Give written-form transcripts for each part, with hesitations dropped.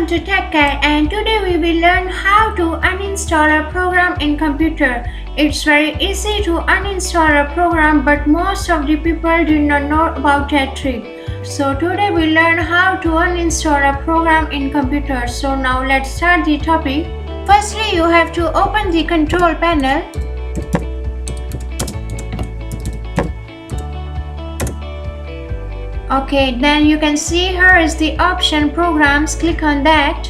to TechCat, and today we will learn how to uninstall a program in computer. It's very easy to uninstall a program, but most of the people do not know about that trick. So today we learn how to uninstall a program in computer. So now let's start the topic. Firstly, you have to open the control panel. Okay, then you can see here is the option programs. Click on that.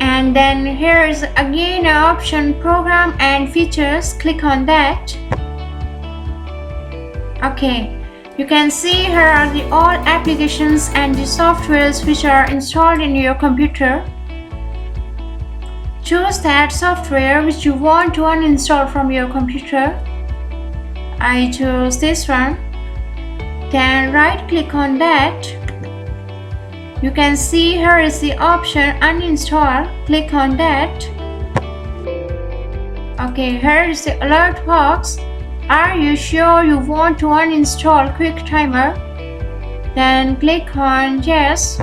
And then here is again an option program and features. Click on that. Okay, you can see here are the all applications and the softwares which are installed in your computer. Choose that software which you want to uninstall from your computer. I choose this one. Then right click on that. You can see here is the option uninstall. Click on that. Okay, here is the alert box. Are you sure you want to uninstall QuickTimer? Then click on yes.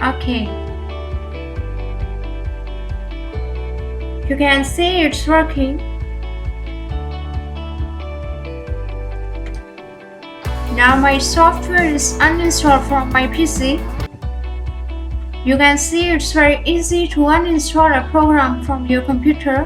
Okay. You can see it's working. Now my software is uninstalled from my PC. You can see it's very easy to uninstall a program from your computer.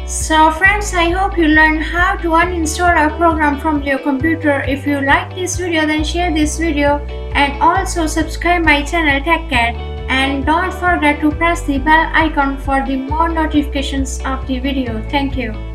So friends, I hope you learned how to uninstall a program from your computer. If you like this video, then share this video and also subscribe my channel TechCat, and don't forget to press the bell icon for the more notifications of the video. Thank you.